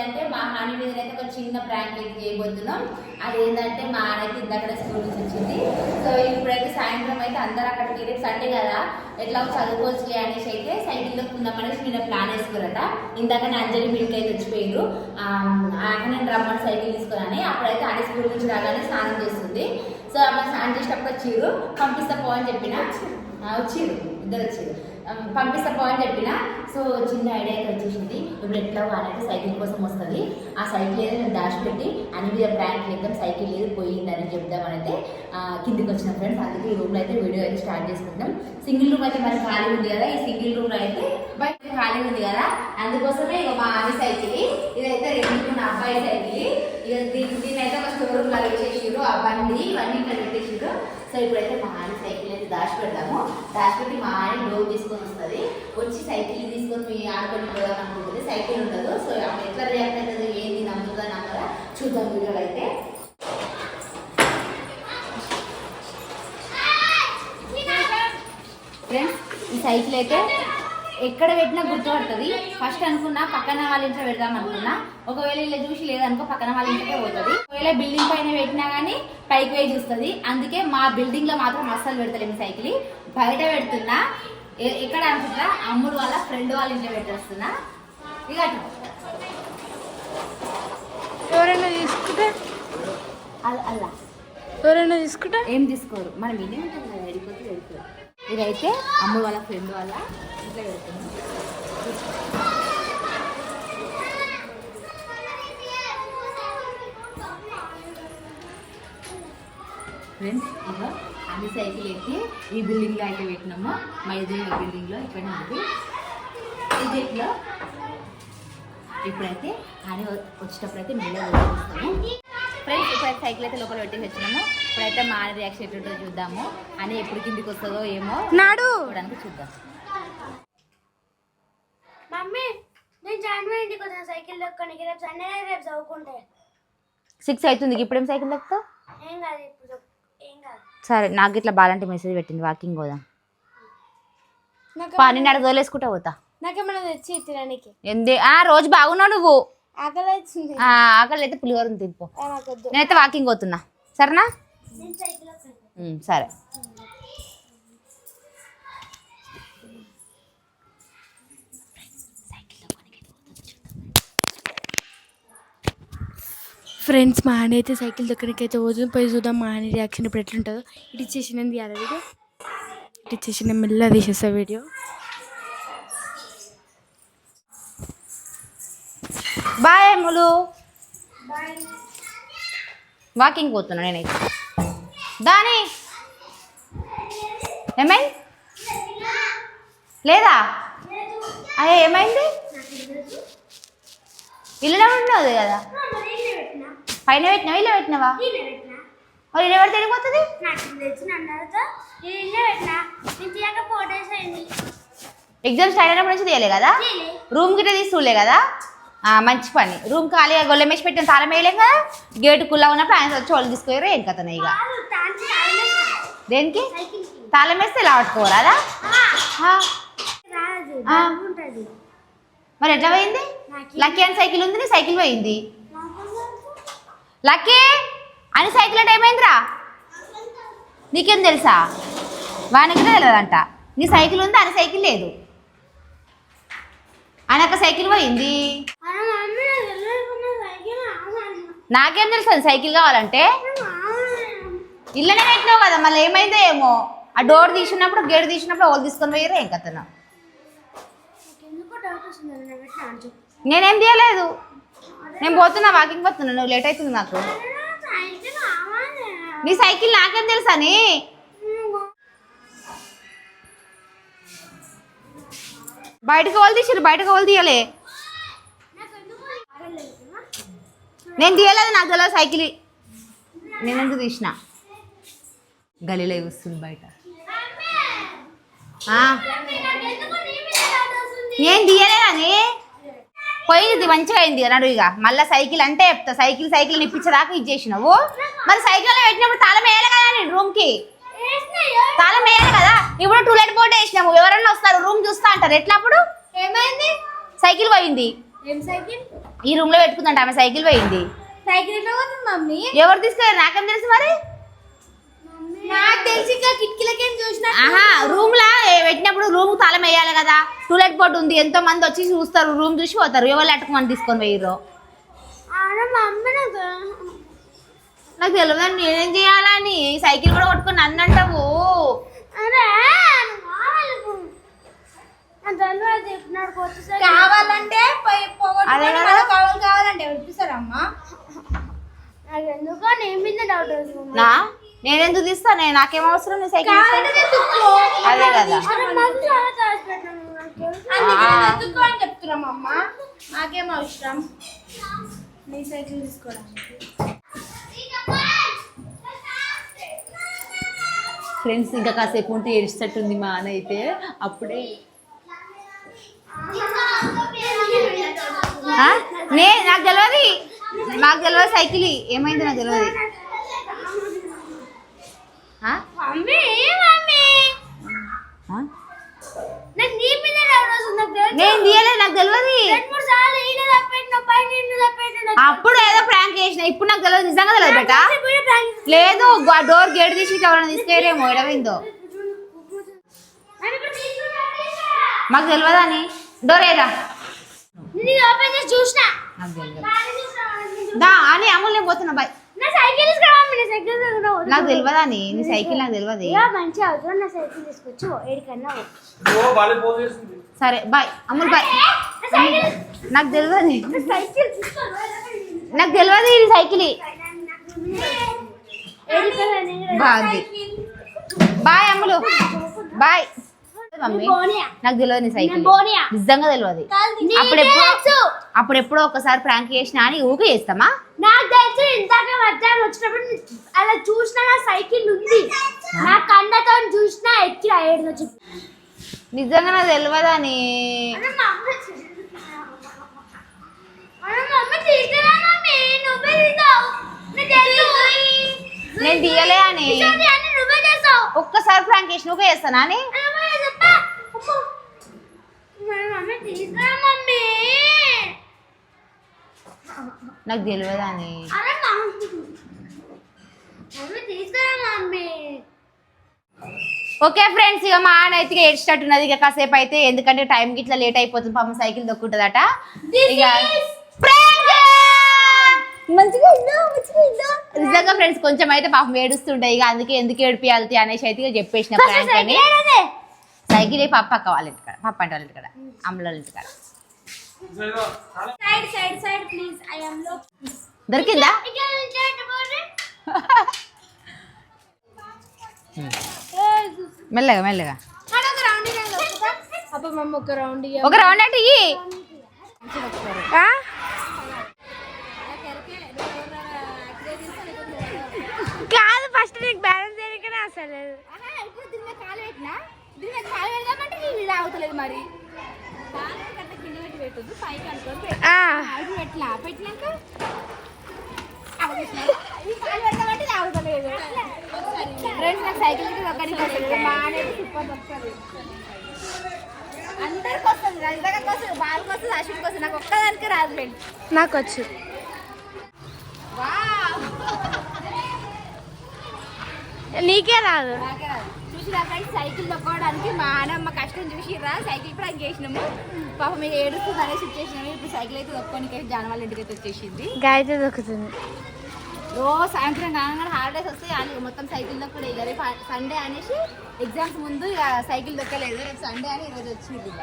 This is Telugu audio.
ఏంటంటే మా హాని మీద అయితే ఒక చిన్న ప్రాంక్ అయితే చేయబోతున్నాం. అదేంటంటే మా ఆనైతే ఇందాక స్కూల్ నుంచి వచ్చింది. సో ఇప్పుడైతే సాయంత్రం అయితే అందరూ అక్కడికి రేపు సండే కదా ఎట్లా చదువుకోవచ్చులే అనేసి అయితే సైకిల్లో కుందామనేసి నేను ప్లాన్ వేసుకున్నారట. ఇందాక అంజలి మిల్క్ అయితే వచ్చిపోయారు. నేను రమ్మని సైకిల్ తీసుకున్నాను. అప్పుడైతే అనే స్కూల్ నుంచి రాగానే స్నానం చేస్తుంది. సో అమ్మ స్నానం చేసేటప్పుడు వచ్చిర్రు, పంపిస్తా పో అని చెప్పిన. వచ్చిర్రు, ఇద్దరు వచ్చిర్రు, పంపిస్తా పో అని చెప్పిన. సో చిన్న ఐడియా అయితే వచ్చేసింది. ఇప్పుడు ఎట్లా వాళ్ళైతే సైకిల్ కోసం వస్తుంది. ఆ సైకిల్ ఏదో నేను దాచిపెట్టి అని మీద ప్రాంక్ చేద్దాం, సైకిల్ ఏదో పోయిందని చెప్దామని అయితే కిందికి వచ్చిన ఫ్రెండ్స్. అందుకే ఈ రూమ్లో అయితే వీడియో అయితే స్టార్ట్ చేసుకుంటాం. సింగిల్ రూమ్ అయితే మరి ఖాళీ ఉంది కదా, ఈ సింగిల్ రూమ్లో అయితే బయట ఖాళీ ఉంది కదా, అందుకోసమే ఇక మా ఆమె సైకిల్ ఇదైతే రెండు నా అబ్బాయి సైకిల్. ఇక దీన్ని అయితే ఒక స్టోర్ రూమ్ లాగా వేసేసారు. ఆ బండి ఇవన్నీ ఇక్కడ పెట్టేసారు. సో ఇప్పుడైతే మా ఆమె సైకిల్ అయితే దాచిపెడతాము. దాచిపెట్టి మా ఆమె డోర్ తీసుకొని వస్తుంది. వచ్చి సైకిల్ తీసుకొని మీ ఆడుకొని పోదాం అనుకుంటుంది. సైకిల్ ఉండదు. సో ఆమె ఎట్లా రియాక్ట్ అవుతుంది, ఏంది నమ్ముతుందా నమ్మదా చూద్దాం వీడియోలో అయితే. ఫ్రెండ్స్ ఈ సైకిల్ అయితే ఎక్కడ పెట్టినా గుర్తుపడుతుంది. ఫస్ట్ అనుకున్నా పక్కన వాళ్ళ ఇంట్లో పెడదాం అనుకున్నా. ఒకవేళ ఇలా చూసి లేదనుకో పక్కన వాళ్ళ ఇంటికే పోతుంది. ఒకవేళ బిల్డింగ్ పైన పెట్టినా కానీ పైకి పోయి చూస్తుంది. అందుకే మా బిల్డింగ్ లో మాత్రం అస్సలు పెడతలేము సైకిల్. బయట పెడుతున్నా. ఎక్కడ అనుకుంటా అమ్ముడు వాళ్ళ ఫ్రెండ్ వాళ్ళ ఇంట్లో పెట్టేస్తున్నా. ఇక ఎవరైనా తీసుకుంటే అలా ఎవరైనా తీసుకుంటే ఏం తీసుకోరు, మనం ఇదే ఉంటుంది కదా, వెళ్ళిపోతే వెళ్ళిపోరు. ఇదైతే అమ్ముడు వాళ్ళ ఫ్రెండ్ వాళ్ళ ఇంట్లో పెడుతున్నాం. ఫ్రెండ్స్ ఇక అన్ని సైకిల్ ఎత్తి ఈ బిల్డింగ్లో అయితే పెట్టినాము. మా ఎదురు బిల్డింగ్లో ఇక్కడ ఉంది ఇదిలో. ఇప్పుడైతే అని వచ్చేటప్పుడు అయితే మెల్లగా వస్తాము. ఫ్రెండ్స్ ఇప్పుడైతే సైకిల్ అయితే లోపల పెట్టేసి వచ్చినాము. ఇప్పుడైతే మా రియాక్షన్ ఎట్టుంటుందో చూద్దాము. అని ఎప్పుడు కిందికి వస్తుందో ఏమో నాడు చూడడానికి చూద్దాం. మమ్మీ నేను జాన్వరి ఇంటికి వచ్చిన సైకిల్ దొక్కనికి రేపు సండే రేపు చదువుకుంటే 6 అవుతుంది. ఇప్పుడేం సైకిల్ దొక్కుతావు? ఏం కాదు, ఇప్పుడు ఏం కాదు. సరే, నాకు ఇట్లా బాలంటే మెసేజ్ పెట్టింది వాకింగ్ పోదాం. పని నడ వదిలేసుకుంటా పోతా. నాకేమన్నా తెచ్చి తినడానికి ఎందే రోజు బాగున్నావు నువ్వు. ఆకలి వచ్చింది. ఆకలి అయితే పులిహోరని తినిపో. నేనైతే వాకింగ్ పోతున్నా, సరేనా? సరే. ఫ్రెండ్స్ మా ఆయన అయితే సైకిల్ దొక్కడికైతే పోతుంది. పోయి చూద్దాం మా ఆయన రియాక్షన్ ఇప్పుడు ఎట్లుంటుందో. ఇటు ఇచ్చేసినది తీయాలి వీడియో. ఇటు ఇచ్చేసిన మెల్ల తీసేస్తా వీడియో. బాయ్ అమ్ములు. వాకింగ్ పోతున్నా నేనైతే. దాని ఏమైంది లేదా? అదే ఏమైంది? ఇల్లులో ఉన్నది కదా, పైన పెట్టినావా ఇల్లు పెట్టినావా? మరి ఇల్లు ఎవరు తెలియపోతుంది? ఎగ్జామ్ స్టార్ట్ అయినప్పటి నుంచి తీయలే కదా, రూమ్ గిట్ట తీసుకులే కదా. మంచి పని. రూమ్ ఖాళీగా గొల్లెమేసి పెట్టిన తాళం వేయలేం కదా. గేటు కుల్లా ఉన్నప్పుడు ఆయన వచ్చి వాళ్ళు తీసుకోరు. ఏం కథ ఇక దేనికి తాళం వేస్తే ఇలా పట్టుకోరాదా? మరి ఎట్లా పోయింది? లక్కీ అని సైకిల్ ఉంది, నీ సైకిల్ పోయింది. లక్కీ అని సైకిల్ అంటే ఏమైందిరా? నీకేం తెలుసా? వానికి తెలియదంట. నీ సైకిల్ ఉంది, అని సైకిల్ లేదు. ఆయనక సైకిల్ పోయింది. నాకేం తెలుసు సైకిల్ కావాలంటే? ఇల్లనే పెట్టినావు కదా, మళ్ళీ ఏమైందో ఏమో. ఆ డోర్ తీసినప్పుడు గేట్ తీసినప్పుడు వాళ్ళు తీసుకొని పోయారు. ఏం కథనా? నేనేం తీయలేదు. నేను పోతున్నా, వాకింగ్ పోతున్నా. నువ్వు లేట్ అవుతుంది నాకు. నీ సైకిల్ నాకేం తెలుసా? నీ బయటకు వాళ్ళు తీసారు, బయటకు వాళ్ళు తీయలే. నేను తీయలేదు, నాకు తెలియదు సైకిల్. నేను ఎందుకు తీసిన? గలీలో వస్తుంది బయట. నేను తీయలేదని పోయింది, మంచిగా అయింది నడు. ఇక మళ్ళీ సైకిల్ అంటే చెప్తా. సైకిల్ నిప్పించదాకా ఇచ్చేసినావు. మరి సైకిల్లో పెట్టినప్పుడు తాళం వేయాలి కదా, నేను రూమ్కి తాళం వేయాలి కదా. ఇప్పుడు టూలెట్ బోర్డు వేసినాము, ఎవరన్నా వస్తారు రూమ్ చూస్తా అంటారు. ఎట్లా అప్పుడు? ఏమైంది? సైకిల్ పోయింది. ఏం సైకిల్? ఈ రూమ్ లో పెట్టుకుందంట ఆమె సైకిల్ పోయింది. సైకిల్ ఎట్లా పోతుంది మమ్మీ? ఎవరు తీసుకెళ్ళారు నాకేం తెలుసు మరి. నాకు తెలిసి ఇంకా కిటికీలకేం చూసినా. ఆహా రూమ్ లా పెట్టినప్పుడు రూమ్ తాళం వేయాలి కదా. టూలెట్ బోర్డు ఉంది, ఎంతో మంది వచ్చి చూస్తారు, రూమ్ చూసి పోతారు. ఎవరు అట్టుకుని తీసుకొని పోయిర్రు నాకు తెలియదు. నేనేం చేయాలని సైకిల్ కూడా కొట్టుకొని నన్ను అంటావు. కావాలంటే అదే కదా. కావాలంటే వినిపిస్తారమ్మా. నాకు ఎందుకో నేను మీద డౌట్ వస్తుంది. నేనెందుకు తీస్తాను? నాకేం అవసరం నీ సైకిల్. అదే కదా అని చెప్తున్నామమ్మా. నాకేం అవసరం నీ సైకిల్ తీసుకోవడానికి. ఫ్రెండ్స్ ఇంకా కాసేపు ఉంటే ఏడిస్తట్టుంది మా అన్న అయితే. అప్పుడే నాకు తెలియదు సైకిల్ ఏమైంది నాకు తెలియదు. నేను తీయలేదు, నాకు తెలియదు. అప్పుడు ఏదో ప్రాంక్ చేసిన, ఇప్పుడు నాకు తెలియదు. నిజంగా తెలియదు బేట. లేదు డోర్ గేట్ తీసి ఎవరైనా తీసుకెళ్ళేమో ఎడమైందో మాకు తెలియదు అని. డోర్ ఏరా చూసిన అని అమ్ములు నేను పోతున్నా బాయ్. నాకు తెలియదు అని నీ సైకిల్ నాకు తెలియదు. మంచిగా అవుతుంది. నా సైకిల్ తీసుకొచ్చి ఏడికన్నా సరే బాయ్ అమ్ములు బాయ్. నాకు తెలియదు నాకు తెలియదు ఇది సైకిల్ బాగుంది. బాయ్ అమ్ములు బాయ్. మమ్మీ నాకు తెలియదు నీ సైకిల్, నిజంగా తెలియదు. అప్పుడెప్పుడో ఒకసారి ప్రాంక్ చేసినా అని ఊకే చేస్తామా? నాకు తెలుసు. ఇందాక మధ్యాహ్నం వచ్చినప్పుడు అలా చూసిన నా సైకిల్ ఉంది, నా కళ్ళతో చూసిన ఎక్కిరా ఏడు వచ్చి. నిజంగా నాకు తెలియదు అని. నేను తీయలే అని. ఒక్కసారి ప్రాంక్ చేసి నువ్వే చేస్తానా అని. నాకు తెలియదు అని. ఓకే ఫ్రెండ్స్, ఇక మా ఆయన అయితే ఏడ్చేటట్టున్నది ఇక కాసేపు అయితే. ఎందుకంటే టైంకి ఇట్లా లేట్ అయిపోతుంది, పాపం సైకిల్ దొక్కుంటుందట. ఇక మంచిగా నిజంగా ఫ్రెండ్స్ కొంచెం అయితే పాపం ఏడుస్తుంటాయి. ఇక అందుకే ఎందుకు ఏడిపియాలి అనేసి అయితే చెప్పేసిన ప్రాంక్ అని. సైకిల్ పప్ప అక్క వాళ్ళ ఇంటికాడ, పప్ప అంటే వాళ్ళ ఇంటికాడ, అమ్మల వాళ్ళ ఇంటికాడ. దొరికిందా? మెల్లగా మెల్లగా ఒక రౌండ్ అంటే కాదు. ఫస్ట్ నీకు బ్యాలెన్స్ చేయడానికనే అసలు ఇప్పుడు దీని మీద కాలు పెట్టినా, దీని మీద కాలు పెడదామంటే ఇది అవుతలేదు. మరి కింద పెట్టి పెట్టద్దు, పైకి అనుకోని పెట్టినా పెట్టినాక పెడతామంటే ఇది అవుతలేదు. ఫ్రెండ్స్ నాకు సైకిల్ అందరికి వస్తుంది, రజితకి వస్తుంది, బాలకి వస్తుంది, అశ్విన్కి వస్తుంది, నాకు ఒక్కదానికి రాదు ఫ్రెండ్. నాకు వచ్చు. నీకే రాదు. చూసిరా ఫ్రెండ్స్, సైకిల్ తొక్కడానికి మా నాన్నమ్మ కష్టం చూసిరా. సైకిల్ ప్రాంక్ చేసినాము, పాపం మీరు ఏడుస్తుంది అనేసి వచ్చేసినాము. ఇప్పుడు సైకిల్ అయితే తొక్కోనికి జాన వాళ్ళ ఇంటికి అయితే వచ్చేసింది. గాయతే దొక్కుతుంది. రోజు సాయంత్రం కాగానే హాలిడేస్ వస్తాయి అని మొత్తం సైకిల్ తొక్కడే. ఇక రేపు సండే అనేసి ఎగ్జామ్స్ ముందు ఇక సైకిల్ దొక్కలేదు. రేపు సండే అని ఈరోజు వచ్చింది. ఇక